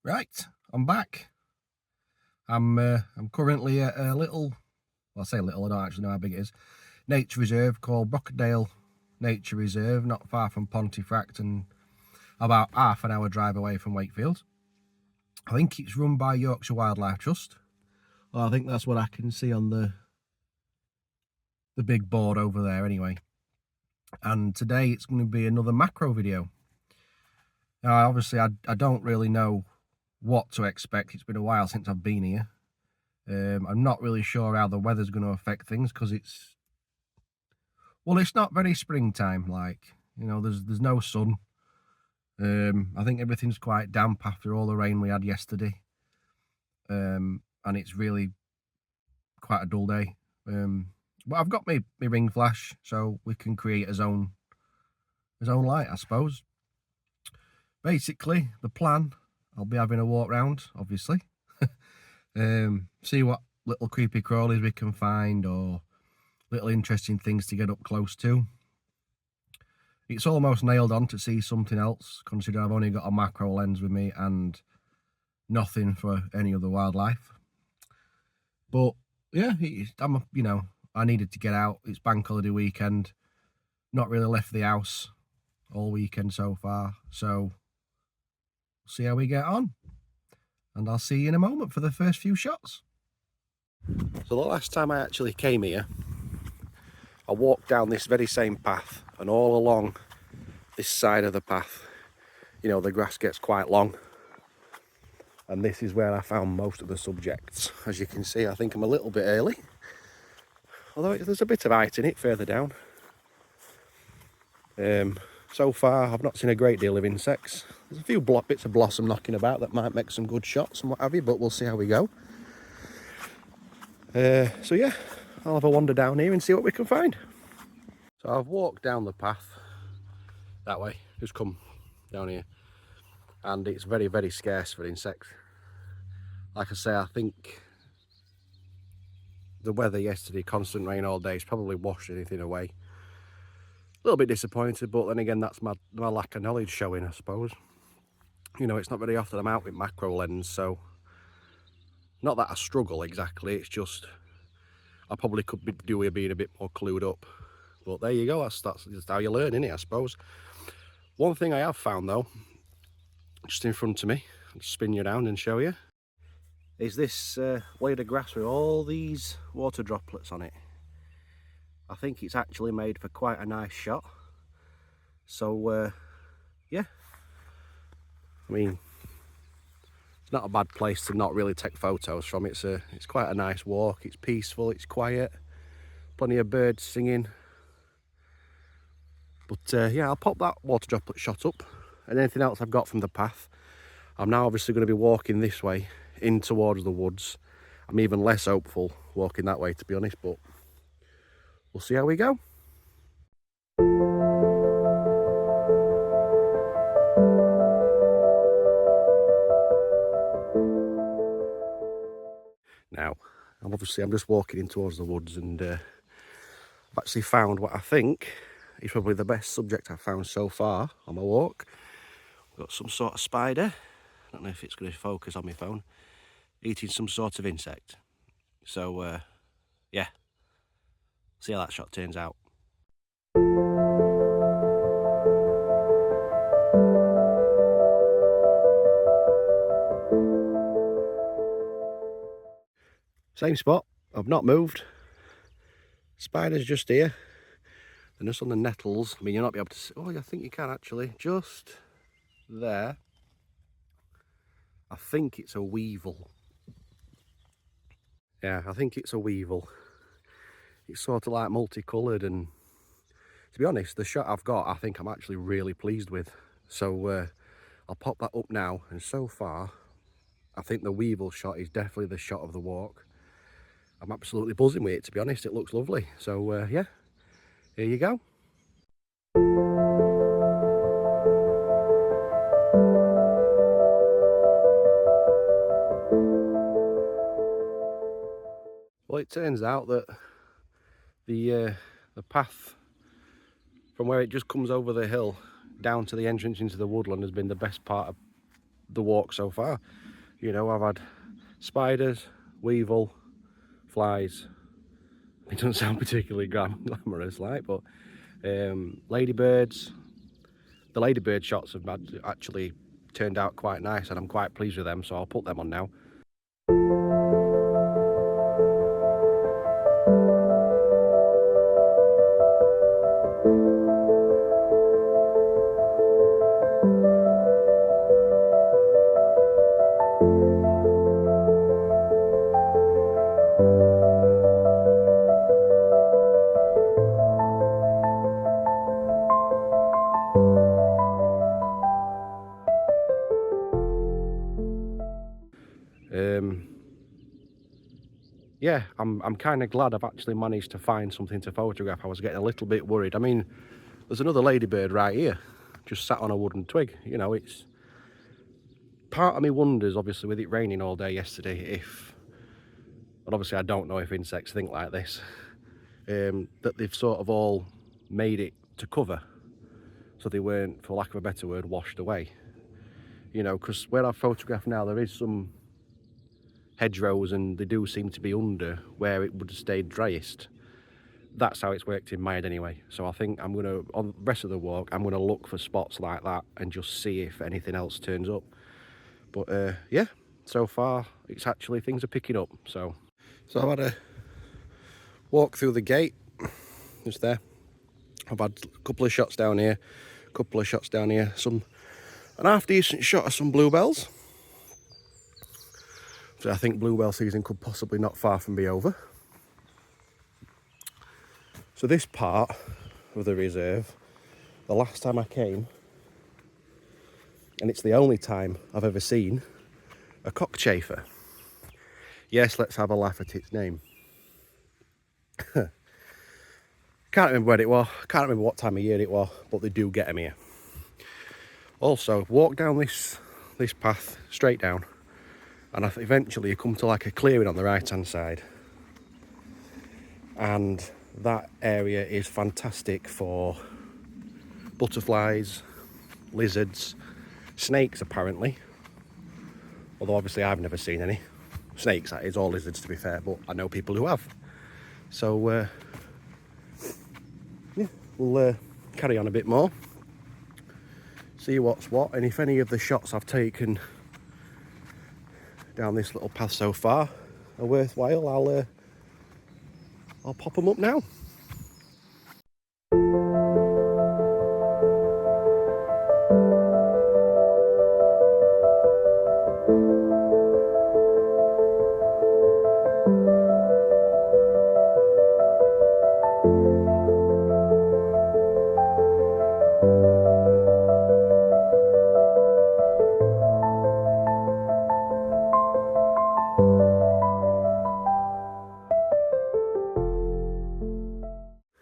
Right, I'm back. I'm currently at a little, well, I say little, I don't actually know how big it is, nature reserve called Brockadale Nature Reserve, not far from Pontefract and about half an hour drive away from Wakefield. I think it's run by Yorkshire Wildlife Trust. Well, I think that's what I can see on the big board over there anyway. And today it's going to be another macro video. Now, obviously, I don't really know what to expect. It's been a while since I've been here. I'm not really sure how the weather's going to affect things because it's not very springtime. Like, you know, there's no sun. I think everything's quite damp after all the rain we had yesterday. And it's really quite a dull day. But I've got my ring flash, so we can create his own light, I suppose. Basically, the plan, I'll be having a walk round, obviously. See what little creepy crawlies we can find or little interesting things to get up close to. It's almost nailed on to see something else, considering I've only got a macro lens with me and nothing for any other wildlife. But yeah, I needed to get out. It's bank holiday weekend. Not really left the house all weekend so far, so see how we get on. And I'll see you in a moment for the first few shots. So the last time I actually came here, I walked down this very same path, and all along this side of the path, you know, the grass gets quite long, and this is where I found most of the subjects. As you can see, I think I'm a little bit early, although there's a bit of height in it further down. So far I've not seen a great deal of insects. There's a few bits of blossom knocking about that might make some good shots and what have you, but we'll see how we go. So yeah, I'll have a wander down here and see what we can find. So I've walked down the path that way, just come down here, and it's very, very scarce for insects. Like I say, I think the weather yesterday, constant rain all day, has probably washed anything away. A little bit disappointed, but then again, that's my lack of knowledge showing, I suppose. You know, it's not very often I'm out with macro lens, so not that I struggle exactly, it's just I probably could do with being a bit more clued up. But there you go, that's just how you learn, innit, I suppose. One thing I have found though, just in front of me, I'll spin you around and show you, is this blade of grass with all these water droplets on it. I think it's actually made for quite a nice shot. So yeah, I mean, it's not a bad place to not really take photos from. It's quite a nice walk. It's peaceful, it's quiet, plenty of birds singing. But yeah, I'll pop that water droplet shot up, and anything else I've got from the path. I'm now obviously going to be walking this way in towards the woods. I'm even less hopeful walking that way, to be honest, but we'll see how we go. Now, I'm just walking in towards the woods, and I've actually found what I think is probably the best subject I've found so far on my walk. We've got some sort of spider. I don't know if it's going to focus on my phone. Eating some sort of insect. So yeah, see how that shot turns out. Same spot, I've not moved. Spider's just here. And just on the nettles, I mean, you'll not be able to see, oh, I think you can actually, just there. I think it's a weevil. Yeah, I think it's a weevil. It's sort of like multicoloured, and to be honest, the shot I've got, I think I'm actually really pleased with. So I'll pop that up now, and so far, I think the weevil shot is definitely the shot of the walk. I'm absolutely buzzing with it, to be honest. It looks lovely. So yeah, here you go. Well, it turns out that the path from where it just comes over the hill down to the entrance into the woodland has been the best part of the walk so far. You know, I've had spiders, weevil, flies. It doesn't sound particularly glamorous, like, but ladybirds. The ladybird shots have actually turned out quite nice, and I'm quite pleased with them, so I'll put them on now. Yeah, I'm kind of glad I've actually managed to find something to photograph. I was getting a little bit worried. I mean, there's another ladybird right here, just sat on a wooden twig. You know, it's... Part of me wonders, obviously, with it raining all day yesterday, if... And obviously I don't know if insects think like this, that they've sort of all made it to cover, so they weren't, for lack of a better word, washed away. You know, because where I've photographed now, there is some hedgerows, and they do seem to be under where it would have stayed driest. That's how it's worked in my head anyway. So I think I'm gonna, on the rest of the walk, I'm gonna look for spots like that and just see if anything else turns up. But yeah, so far it's actually, things are picking up. So I've had a walk through the gate just there. I've had a couple of shots down here, a couple of shots down here, an half decent shot of some bluebells. So I think bluebell season could possibly not far from be over. So this part of the reserve, the last time I came, and it's the only time I've ever seen a cockchafer. Yes, let's have a laugh at its name. Can't remember when it was, can't remember what time of year it was, but they do get them here. Also, walk down this path straight down, and eventually you come to like a clearing on the right hand side, and that area is fantastic for butterflies, lizards, snakes apparently, although obviously I've never seen any snakes. That is, all lizards to be fair, but I know people who have. So yeah, we'll carry on a bit more, see what's what, and if any of the shots I've taken down this little path so far are worthwhile, I'll pop them up now.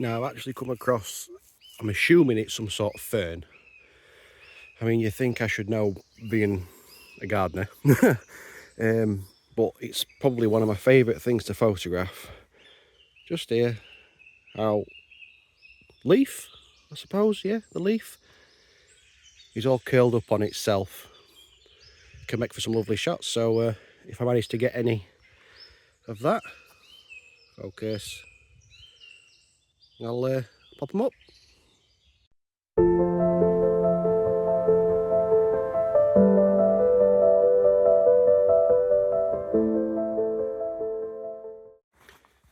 Now I've actually come across, I'm assuming it's some sort of fern. I mean, you think I should know, being a gardener. But it's probably one of my favourite things to photograph. Just here, how leaf, I suppose, yeah, the leaf is all curled up on itself. Can make for some lovely shots. So if I manage to get any of that, focus, I'll pop them up.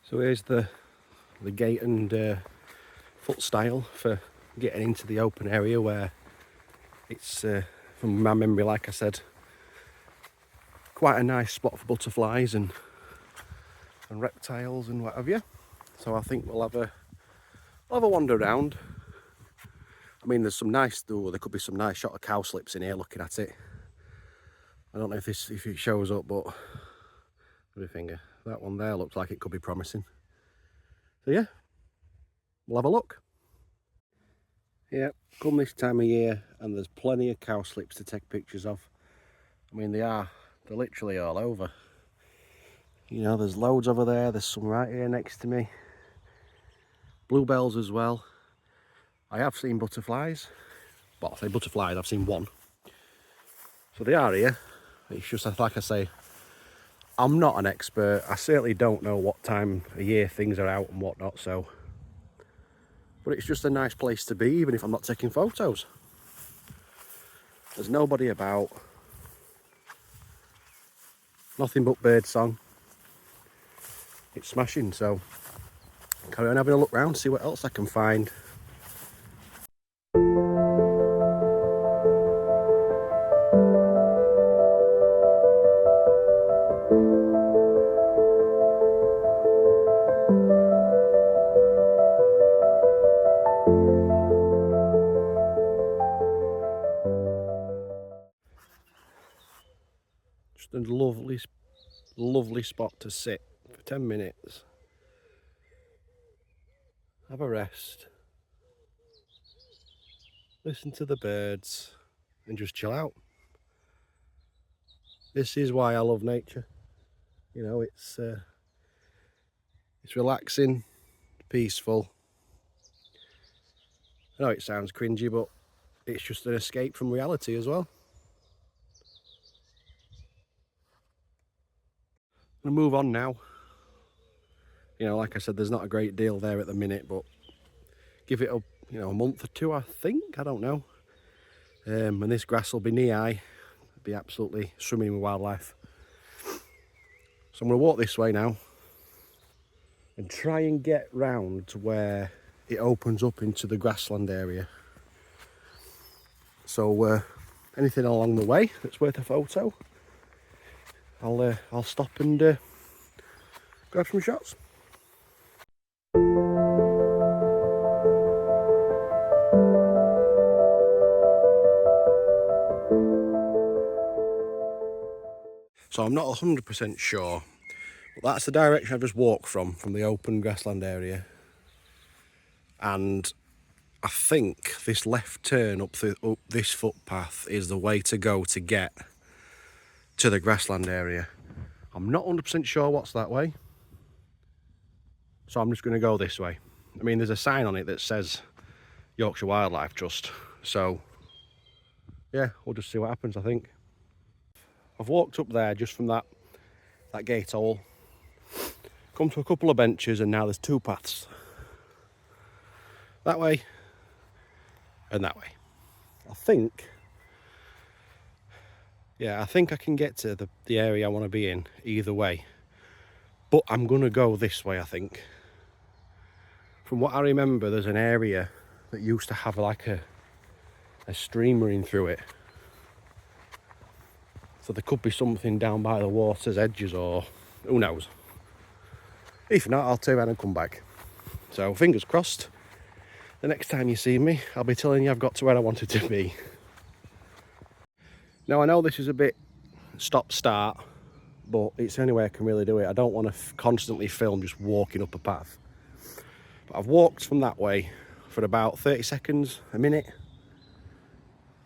So here's the gate and foot style for getting into the open area, where it's, from my memory, like I said, quite a nice spot for butterflies and reptiles and what have you. So I think we'll have a wander around. I mean, there's some nice, though, there could be some nice shot of cowslips in here looking at it. I don't know if it shows up, but with a finger, that one there looks like it could be promising. So yeah, we'll have a look. Yeah, come this time of year and there's plenty of cowslips to take pictures of. I mean, they're literally all over. You know, there's loads over there, there's some right here next to me. Bluebells as well. I have seen butterflies, but I say butterflies, I've seen one. So they are here. It's just like I say, I'm not an expert. I certainly don't know what time of year things are out and whatnot, so. But it's just a nice place to be, even if I'm not taking photos. There's nobody about. Nothing but bird song. It's smashing, so carry on having a look round, see what else I can find. Just a lovely spot to sit for 10 minutes. Have a rest. Listen to the birds and just chill out. This is why I love nature. You know, it's relaxing, peaceful. I know it sounds cringy, but it's just an escape from reality as well. I'm gonna move on now. You know, like I said, there's not a great deal there at the minute, but give it a month or two, I think. I don't know. And this grass will be knee-high. It'll be absolutely swimming with wildlife. So I'm going to walk this way now and try and get round to where it opens up into the grassland area. So anything along the way that's worth a photo, I'll stop and grab some shots. So I'm not 100% sure, but that's the direction I've just walked from the open grassland area. And I think this left turn up this footpath is the way to go to get to the grassland area. I'm not 100% sure what's that way, so I'm just going to go this way. I mean, there's a sign on it that says Yorkshire Wildlife Trust, so yeah, we'll just see what happens, I think. I've walked up there just from that gate hole, come to a couple of benches, and now there's two paths. That way and that way. I think I can get to the area I want to be in either way, but I'm gonna go this way. I think, from what I remember, there's an area that used to have like a stream running through it, so there could be something down by the water's edges, or who knows. If not, I'll turn around and come back. So fingers crossed, the next time you see me, I'll be telling you I've got to where I wanted to be. Now, I know this is a bit stop-start, but it's the only way I can really do it. I don't want to constantly film just walking up a path. But I've walked from that way for about 30 seconds, a minute.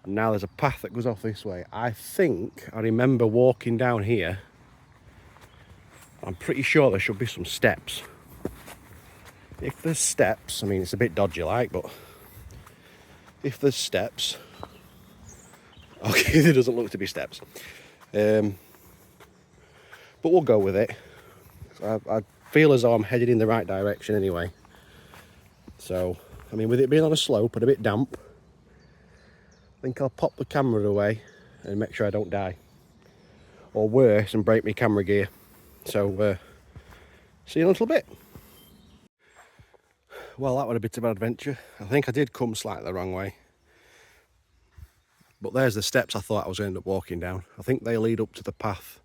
And now there's a path that goes off this way. I think I remember walking down here. I'm pretty sure there should be some steps. If there's steps, I mean, it's a bit dodgy like, but if there's steps, okay, there doesn't look to be steps. But we'll go with it. I feel as though I'm headed in the right direction anyway. So, I mean, with it being on a slope and a bit damp, I think I'll pop the camera away and make sure I don't die. Or worse, and break my camera gear. So, see you in a little bit. Well, that was a bit of an adventure. I think I did come slightly the wrong way. But there's the steps I thought I was going to end up walking down. I think they lead up to the path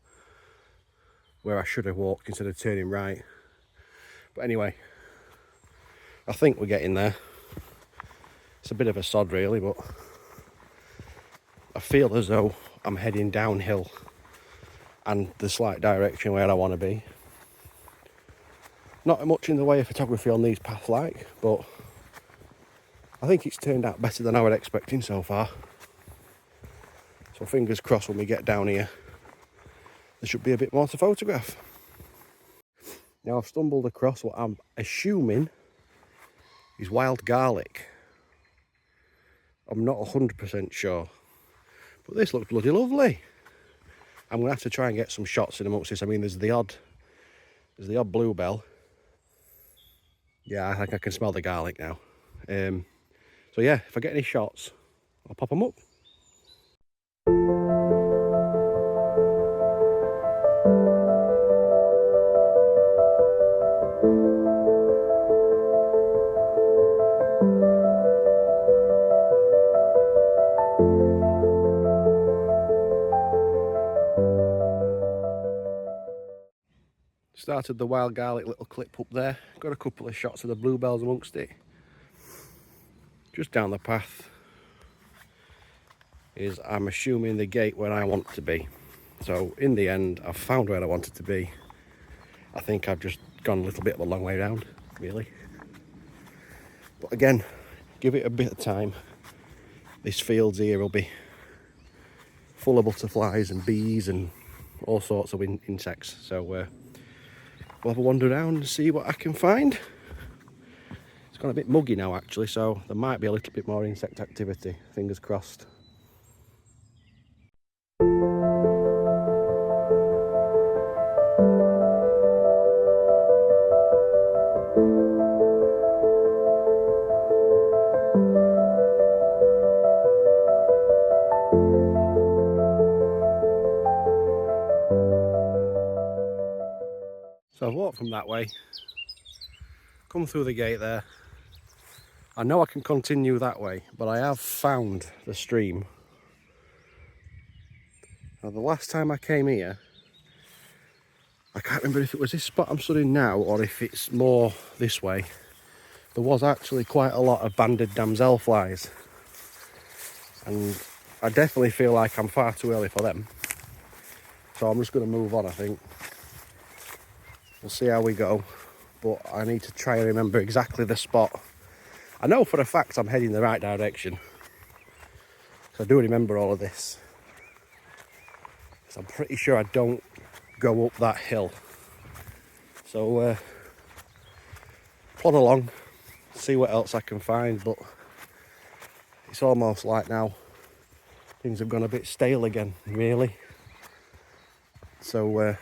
where I should have walked instead of turning right. But anyway, I think we're getting there. It's a bit of a sod really, but I feel as though I'm heading downhill and the slight direction where I want to be. Not much in the way of photography on these paths like, but I think it's turned out better than I was expecting so far. So fingers crossed when we get down here, there should be a bit more to photograph. Now I've stumbled across what I'm assuming is wild garlic. I'm not 100% sure, But this looks bloody lovely. I'm going to have to try and get some shots in amongst this. I mean, there's the odd bluebell. Yeah, I think I can smell the garlic now. So yeah, if I get any shots, I'll pop them up. Started the wild garlic little clip up there. Got a couple of shots of the bluebells amongst it. Just down the path is, I'm assuming, the gate where I want to be. So in the end, I've found where I wanted to be. I think I've just gone a little bit of a long way round, really. But again, give it a bit of time. This fields here will be full of butterflies and bees and all sorts of insects. So we'll have a wander around and see what I can find. It's gone a bit muggy now actually, so there might be a little bit more insect activity, fingers crossed. So I've walked from that way, come through the gate there. I know I can continue that way, but I have found the stream. Now the last time I came here, I can't remember if it was this spot I'm stood in now or if it's more this way. There was actually quite a lot of banded damselflies, and I definitely feel like I'm far too early for them. So I'm just going to move on, I think. We'll see how we go, but I need to try and remember exactly the spot. I know for a fact I'm heading the right direction, so I do remember all of this. So I'm pretty sure I don't go up that hill. So plod along, see what else I can find, but it's almost like now things have gone a bit stale again, really. So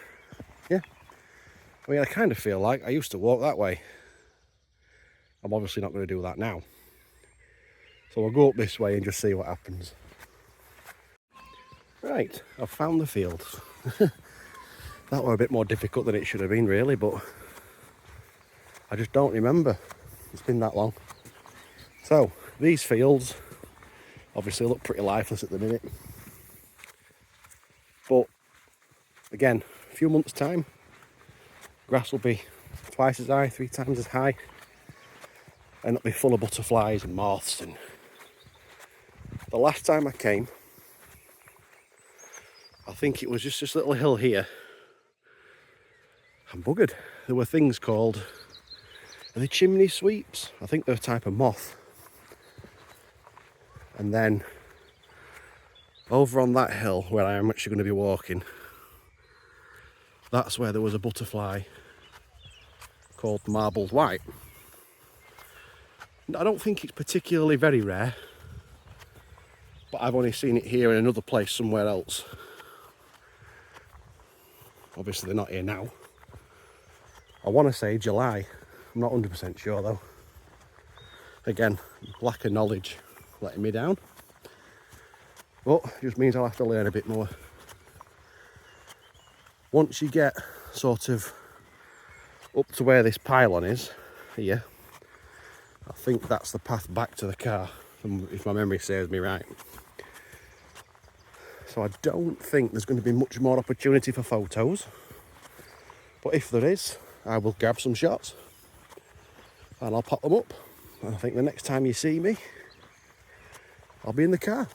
yeah, I mean, I kind of feel like I used to walk that way. I'm obviously not going to do that now. So I'll go up this way and just see what happens. Right, I've found the field. That were a bit more difficult than it should have been, really, but I just don't remember. It's been that long. So, these fields obviously look pretty lifeless at the minute. But, again, a few months' time, grass will be twice as high, 3 times as high, and it'll be full of butterflies and moths. And the last time I came, I think it was just this little hill here. I'm buggered. There were things called, are they chimney sweeps? I think they're a type of moth. And then over on that hill where I am actually going to be walking, that's where there was a butterfly called marbled white. I don't think it's particularly very rare, but I've only seen it here in another place somewhere else. Obviously they're not here now. I want to say July, I'm not 100% sure though. Again, lack of knowledge letting me down, but it just means I'll have to learn a bit more. Once you get sort of up to where this pylon is here, I think that's the path back to the car, if my memory serves me right. So I don't think there's going to be much more opportunity for photos, but if there is, I will grab some shots and I'll pop them up. And I think the next time you see me, I'll be in the car.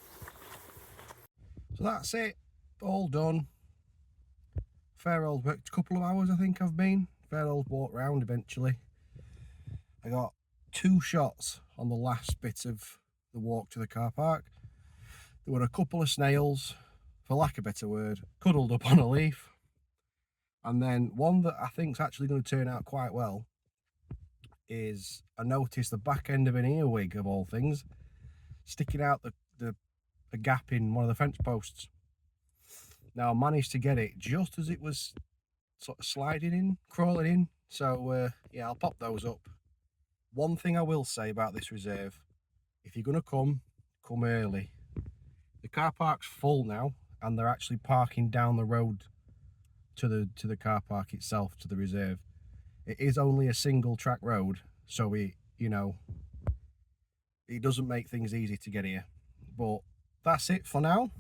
So that's it, all done. Fair old work, couple of hours I think I've been. Fair old walk round eventually. I got 2 shots on the last bit of the walk to the car park. There were a couple of snails, for lack of a better word, cuddled up on a leaf. And then one that I think is actually going to turn out quite well is, I noticed the back end of an earwig, of all things, sticking out a gap in one of the fence posts. Now I managed to get it just as it was sort of sliding in, crawling in. So yeah, I'll pop those up. One thing I will say about this reserve, if you're going to come early. The car park's full now, and they're actually parking down the road to the car park itself, to the reserve. It is only a single track road, so it doesn't make things easy to get here. But that's it for now.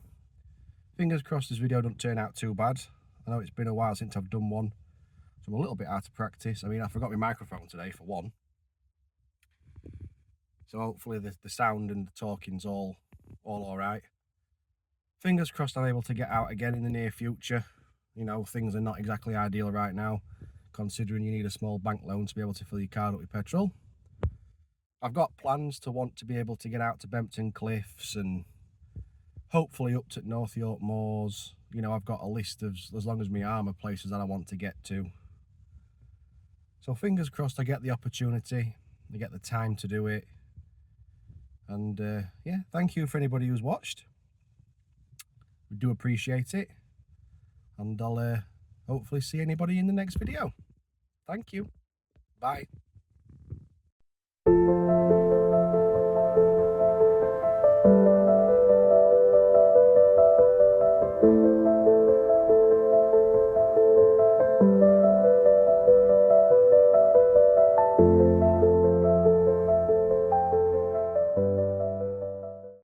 Fingers crossed this video doesn't turn out too bad. I know it's been a while since I've done one, so I'm a little bit out of practice. I mean, I forgot my microphone today for one, so hopefully the sound and the talking's all right. Fingers crossed I'm able to get out again in the near future. You know, things are not exactly ideal right now, considering you need a small bank loan to be able to fill your car up with petrol. I've got plans to want to be able to get out to Bempton Cliffs and hopefully up to North York Moors. You know, I've got a list of as long as my arm of places that I want to get to. So fingers crossed I get the opportunity, I get the time to do it. And yeah, thank you for anybody who's watched. We do appreciate it. And I'll hopefully see anybody in the next video. Thank you. Bye.